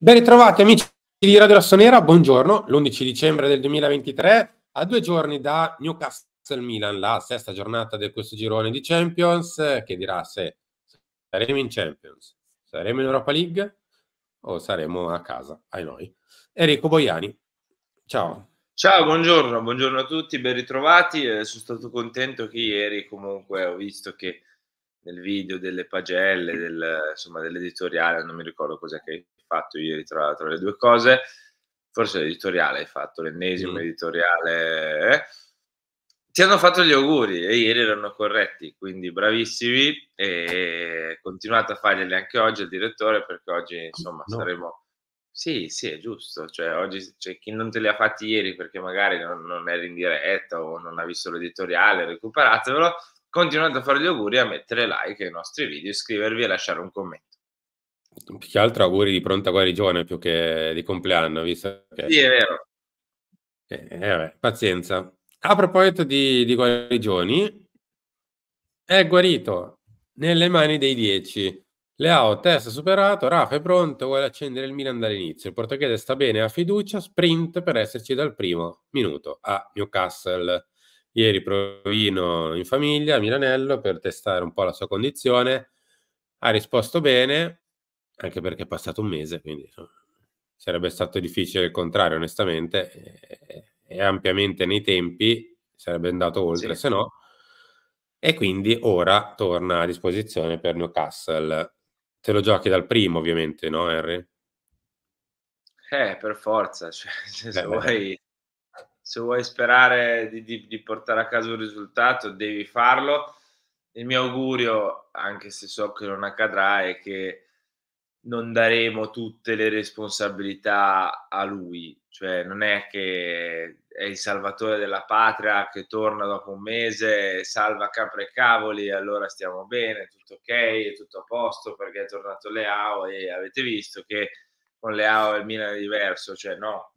Ben ritrovati amici di Radio Rossonera, buongiorno, l'11 dicembre del 2023, a 2 giorni da Newcastle-Milan, la sesta giornata di questo girone di Champions, che dirà se saremo in Champions, saremo in Europa League o saremo a casa, ai noi. Enrico Boiani, ciao. Ciao, buongiorno a tutti, ben ritrovati. Sono stato contento che ieri comunque ho visto che nel video delle pagelle, dell'editoriale, non mi ricordo cos'è che hai fatto ieri tra le due cose, forse l'editoriale hai fatto, l'ennesimo editoriale, ti hanno fatto gli auguri e ieri erano corretti, quindi bravissimi e continuate a farglieli anche oggi al direttore perché oggi insomma No. saremo. Sì, sì, è giusto. Cioè oggi c'è chi non te li ha fatti ieri perché magari non eri in diretta o non ha visto l'editoriale, recuperatevelo. Continuate a fare gli auguri, a mettere like ai nostri video, iscrivervi e lasciare un commento. Più che altro auguri di pronta guarigione più che di compleanno, visto che... Sì, è vero. vabbè, pazienza. A proposito di guarigioni, è guarito nelle mani dei 10. Leao, test superato, Rafa è pronto, vuole accendere il Milan dall'inizio. Il portoghese sta bene, ha fiducia, sprint per esserci dal primo minuto a Newcastle. Ieri provino in famiglia a Milanello per testare un po' la sua condizione. Ha risposto bene, anche perché è passato un mese, quindi insomma, sarebbe stato difficile il contrario, onestamente. È ampiamente nei tempi, sarebbe andato oltre, Sì. se no. E quindi ora torna a disposizione per Newcastle. Te lo giochi dal primo, ovviamente, no, Henry? Per forza, cioè se Beh. vuoi sperare di portare a casa un risultato devi farlo. Il mio augurio, anche se so che non accadrà, è che non daremo tutte le responsabilità a lui, cioè non è che è il salvatore della patria che torna dopo un mese, salva capre e cavoli e allora stiamo bene, tutto okay, è tutto a posto perché è tornato Leao e avete visto che con Leao il Milan è diverso, cioè no.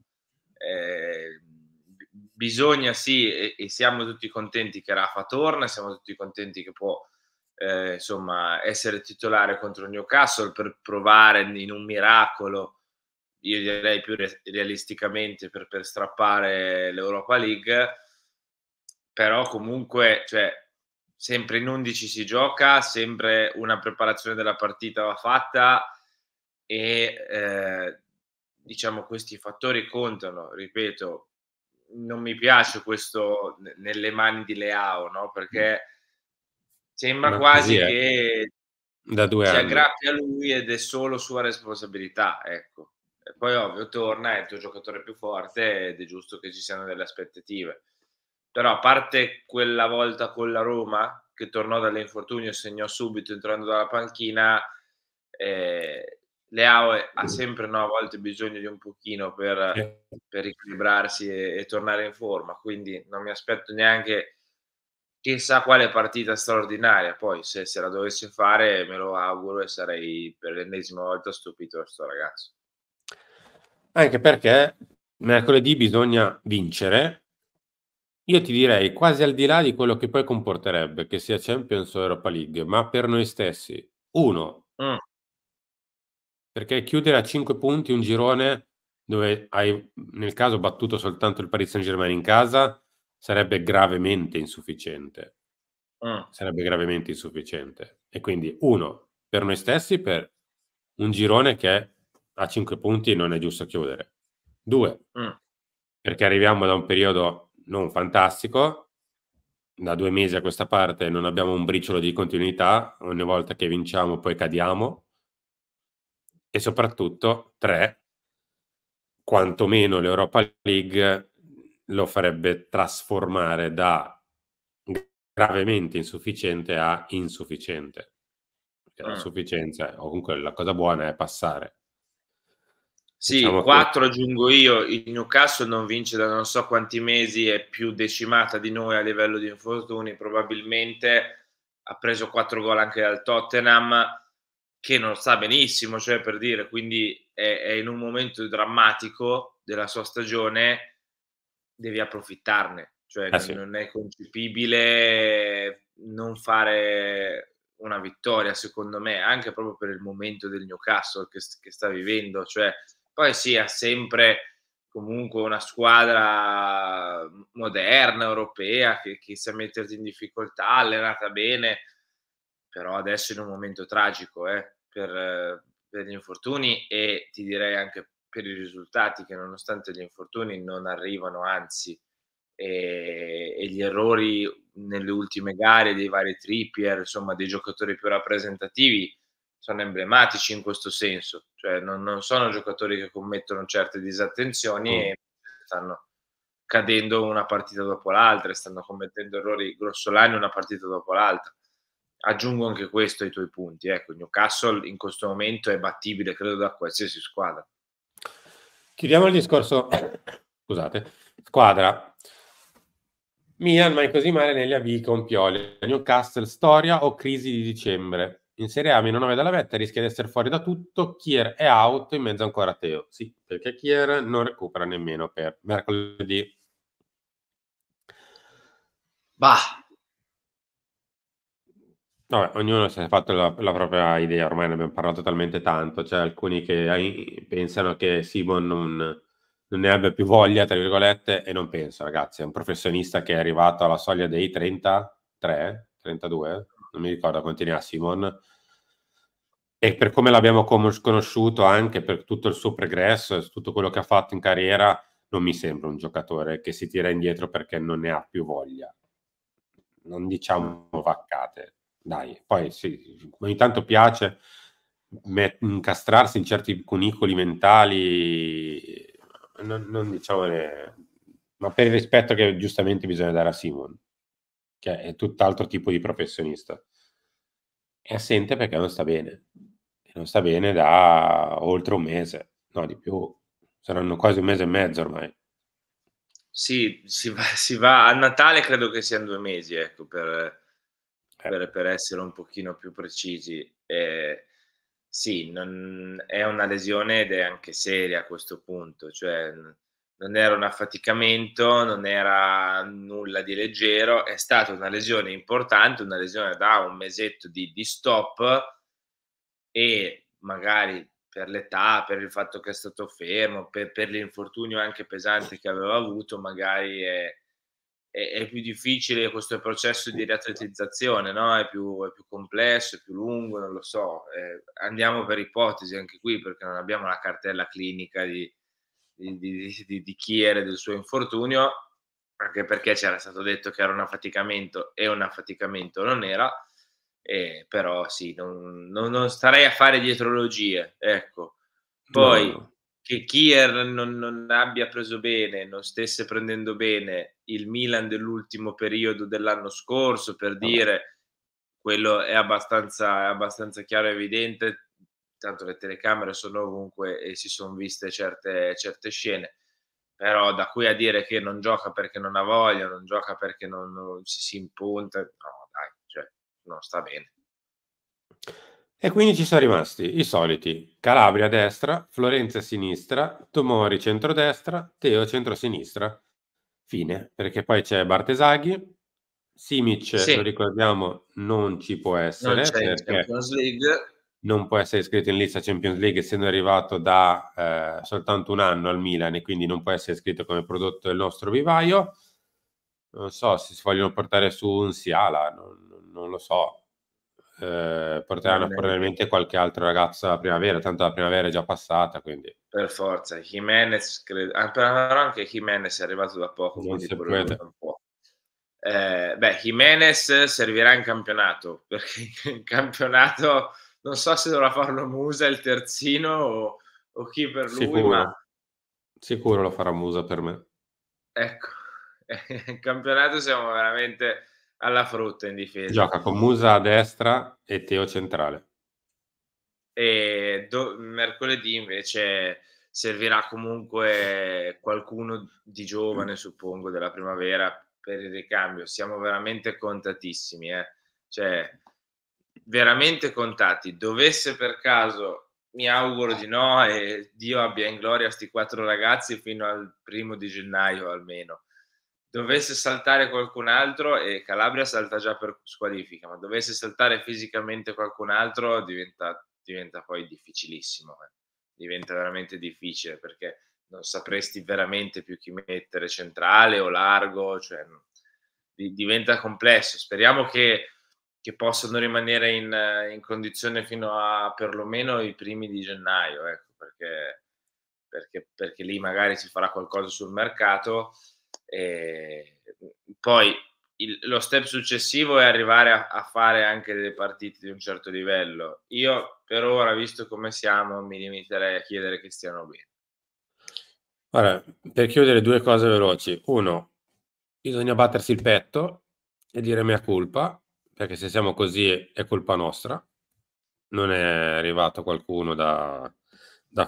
Bisogna sì, e siamo tutti contenti che Rafa torna, siamo tutti contenti che può insomma essere titolare contro Newcastle per provare in un miracolo, io direi più realisticamente per strappare l'Europa League, però comunque cioè sempre in 11 si gioca, sempre una preparazione della partita va fatta e diciamo questi fattori contano, ripeto. Non mi piace questo nelle mani di Leao, no, perché sembra Ma così quasi è che da 2 si anni. aggrappi a lui ed è solo sua responsabilità, ecco. E poi ovvio torna, è il tuo giocatore più forte ed è giusto che ci siano delle aspettative. Però a parte quella volta con la Roma, che tornò dall'infortunio e segnò subito entrando dalla panchina, ehm, Leao ha sempre, no, a volte bisogno di un pochino per riequilibrarsi e tornare in forma, quindi non mi aspetto neanche chissà quale partita straordinaria. Poi se la dovesse fare me lo auguro e sarei per l'ennesima volta stupito da 'sto ragazzo. Anche perché mercoledì bisogna vincere. Io ti direi quasi al di là di quello che poi comporterebbe, che sia Champions o Europa League, ma per noi stessi. 1, Mh, perché chiudere a 5 punti un girone dove hai, nel caso, battuto soltanto il Paris Saint-Germain in casa, sarebbe gravemente insufficiente. mh, Sarebbe gravemente insufficiente. E quindi 1, per noi stessi, per un girone che a 5 punti non è giusto chiudere. 2, mh. perché arriviamo da un periodo non fantastico, da 2 mesi a questa parte non abbiamo un briciolo di continuità, ogni volta che vinciamo poi cadiamo. E soprattutto 3, quantomeno l'Europa League lo farebbe trasformare da gravemente insufficiente a insufficiente. Perché la Mh. sufficienza o comunque la cosa buona è passare. Sì, Diciamo che 4 aggiungo io, il Newcastle non vince da non so quanti mesi, è più decimata di noi a livello di infortuni, probabilmente ha preso 4 gol anche dal Tottenham, che non sta benissimo, cioè per dire, quindi è in un momento drammatico della sua stagione, devi approfittarne, cioè sì. non è concepibile non fare una vittoria secondo me, anche proprio per il momento del Newcastle che sta vivendo, cioè Poi sì, ha sempre comunque una squadra moderna, europea, che sa metterti in difficoltà, allenata bene, però adesso è in un momento tragico, per gli infortuni e ti direi anche per i risultati che nonostante gli infortuni non arrivano, anzi, e gli errori nelle ultime gare dei vari Trippier, insomma dei giocatori più rappresentativi, sono emblematici in questo senso, cioè non sono giocatori che commettono certe disattenzioni Mh. e stanno cadendo una partita dopo l'altra e stanno commettendo errori grossolani una partita dopo l'altra. Aggiungo anche questo ai tuoi punti, ecco, il Newcastle in questo momento è battibile credo da qualsiasi squadra. Chiudiamo il discorso scusate, squadra. Milan mai così male negli avvii con Pioli. Newcastle storia o crisi di dicembre? In Serie A meno 9 dalla vetta, rischia di essere fuori da tutto. Kier è out, in mezzo ancora a Teo. Sì, perché Kier non recupera nemmeno per mercoledì. Bah, Vabbè, ognuno si è fatto la propria idea, ormai ne abbiamo parlato talmente tanto. C'è alcuni che pensano che Simon non ne abbia più voglia, tra virgolette, e non penso, ragazzi. È un professionista che è arrivato alla soglia dei 33, 32, non mi ricordo quanti ne ha Simon. E per come l'abbiamo conosciuto, anche per tutto il suo progresso e tutto quello che ha fatto in carriera, non mi sembra un giocatore che si tira indietro perché non ne ha più voglia. Non diciamo vaccate, dai. Poi sì, ogni tanto piace incastrarsi in certi cunicoli mentali, non diciamo ma per il rispetto che giustamente bisogna dare a Simon, che è tutt'altro tipo di professionista. È assente perché non sta bene. E non sta bene da oltre un mese, no di più. Saranno quasi un mese e mezzo ormai. sì, si va a Natale credo che sian 2 mesi, ecco, per Eh. per essere un pochino più precisi. Sì, non è una lesione ed è anche seria a questo punto, cioè, non era un affaticamento, non era nulla di leggero, è stata una lesione importante, una lesione da un mesetto di stop e magari per l'età, per il fatto che è stato fermo, per l'infortunio anche pesante che aveva avuto, magari è più difficile questo processo di riatletizzazione, no, è più complesso, è più lungo, non lo so. Andiamo per ipotesi anche qui, perché non abbiamo la cartella clinica di Kier e del suo infortunio, anche perché c'era stato detto che era un affaticamento e un affaticamento non era, però sì, non starei a fare dietrologie, ecco. No, Poi no. che Kier non abbia preso bene, non stesse prendendo bene il Milan dell'ultimo periodo dell'anno scorso, per Vabbè. dire, quello è abbastanza chiaro e evidente, tanto le telecamere sono ovunque e si son viste certe scene. Però da qui a dire che non gioca perché non ha voglia, non gioca perché non si impunta, no dai, cioè non sta bene. E quindi ci sono rimasti i soliti: Calabria a destra, Florenzi a sinistra, Tomori centrodestra, Teo centrosinistra. Fine, perché poi c'è Bartesaghi, Simic, lo Sì, ricordiamo, non ci può non essere c'è in perché Champions League. non può essere iscritto in lista Champions League essendo arrivato da soltanto un anno al Milan e quindi non può essere iscritto come prodotto del nostro vivaio. Non so se si vogliono portare su un Siala, non lo so. Non Porteranno ne ho idea. probabilmente qualche altro ragazzo alla primavera, tanto la primavera è già passata, quindi Per forza. Jimenez però anche Jimenez è arrivato da poco, non quindi si pure lui puede. non può. Beh, Jimenez servirà in campionato, perché in campionato non so se dovrà farlo Musa il terzino o chi per lui, ma Sicuro, sicuro lo farà Musa per me. ecco, in campionato siamo veramente alla frutta in difesa. Gioca con Musa a destra e Teo centrale. Mercoledì invece servirà comunque qualcuno di giovane, suppongo, della primavera per il ricambio. Siamo veramente contatissimi, cioè veramente contati. Dovesse per caso, mi auguro di no e Dio abbia in gloria 'sti 4 ragazzi fino al 1° di gennaio almeno. Dovesse saltare qualcun altro e Calabria salta già per squalifica, ma dovesse saltare fisicamente qualcun altro diventa poi difficilissimo, diventa veramente difficile, perché non sapresti veramente più chi mettere centrale o largo, cioè diventa complesso. Speriamo che possano rimanere in condizione fino a perlomeno i primi di gennaio, ecco, perché lì magari si farà qualcosa sul mercato. Poi lo step successivo è arrivare a fare anche delle partite di un certo livello. Io per ora, visto come siamo, mi limiterei a chiedere che stiano bene. Guarda, per chiudere 2 cose veloci. 1, bisogna battersi il petto e dire mea culpa, perché se siamo così è colpa nostra. Non è arrivato qualcuno da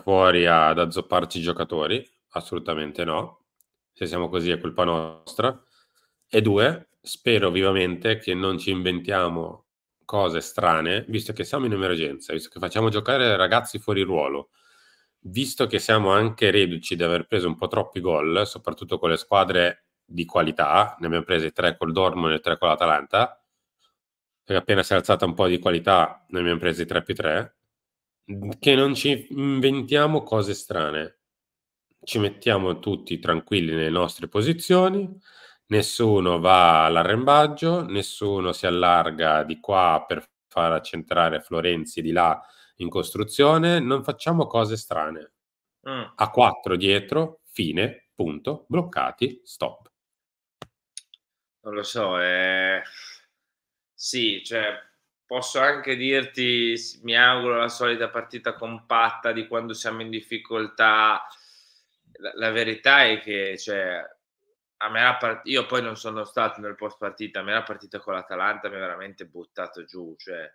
fuori ad azzopparci i giocatori, assolutamente no. Se siamo così è colpa nostra. E 2, spero vivamente che non ci inventiamo cose strane, visto che siamo in emergenza, visto che facciamo giocare ragazzi fuori ruolo, visto che siamo anche reduci di aver preso un po' troppi gol, soprattutto con le squadre di qualità, ne abbiamo presi 3 col Dortmund e 3 con l'Atalanta, perché appena si è alzata un po' di qualità ne abbiamo presi 3+3, che non ci inventiamo cose strane. Ci mettiamo tutti tranquilli nelle nostre posizioni, nessuno va all'arrembaggio, nessuno si allarga di qua per far accentrare Florenzi di là in costruzione, non facciamo cose strane. A 4 dietro, fine, punto, bloccati, stop. Non lo so, sì, cioè posso anche dirti mi auguro la solita partita compatta di quando siamo in difficoltà. La verità è che, cioè, a me io poi non sono stato nel post partita, a me la partita con l'Atalanta mi ha veramente buttato giù, cioè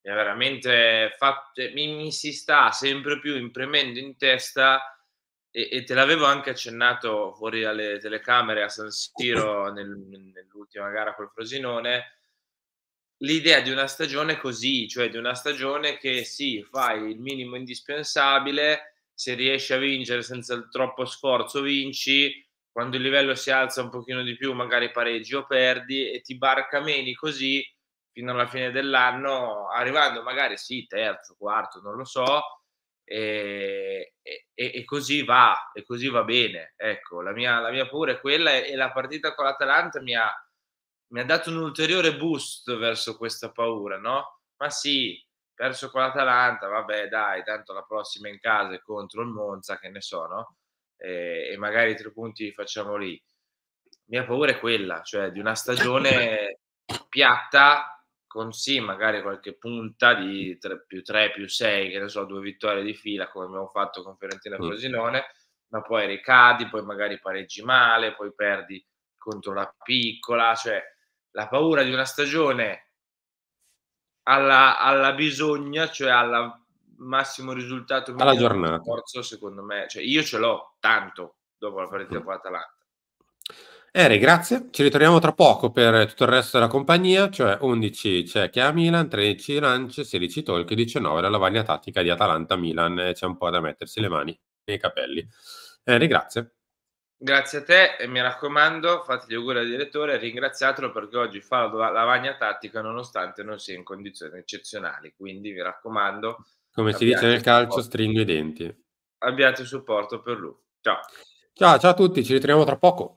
mi ha veramente cioè mi si sta sempre più imprimendo in testa, e te l'avevo anche accennato fuori dalle telecamere a San Siro nell'ultima gara col Frosinone, l'idea di una stagione così, cioè di una stagione che sì, fai il minimo indispensabile, se riesci a vincere senza il troppo sforzo vinci, quando il livello si alza un pochino di più magari pareggi o perdi e ti barcameni così fino alla fine dell'anno, arrivando magari sì, terzo, quarto, non lo so, e così va, e così va bene. Ecco, la mia paura è quella, e la partita con l'Atalanta mi ha dato un ulteriore boost verso questa paura, no, ma sì, perso con l'Atalanta, vabbè dai, tanto la prossima in casa è contro il Monza, che ne so, no, e magari 3 punti li facciamo lì. Mia paura è quella, cioè di una stagione piatta con sì, magari qualche punta di 3+3+6, che ne so, 2 vittorie di fila come abbiamo fatto con Fiorentina e Mm. Frosinone, ma poi ricadi, poi magari pareggi male, poi perdi contro la piccola, cioè la paura di una stagione alla bisogna, cioè alla massimo risultato, Alla minimo giornata. sforzo, secondo me, cioè io ce l'ho tanto dopo la partita Mm. con l'Atalanta. Eri, grazie. Ci ritroviamo tra poco per tutto il resto della compagnia, cioè 11 Cechia a Milan, 13 Lance, 16 Tolk, 19 la lavagna tattica di Atalanta-Milan. C'è un po' da mettersi le mani nei capelli. Eri, grazie. Grazie a te e mi raccomando, fate gli auguri al direttore e ringraziatelo perché oggi fa la lavagna tattica nonostante non sia in condizioni eccezionali, quindi mi raccomando, Come si dice nel calcio, stringo i denti. abbiate supporto per lui. Ciao. Ciao, ciao a tutti, ci ritroviamo tra poco.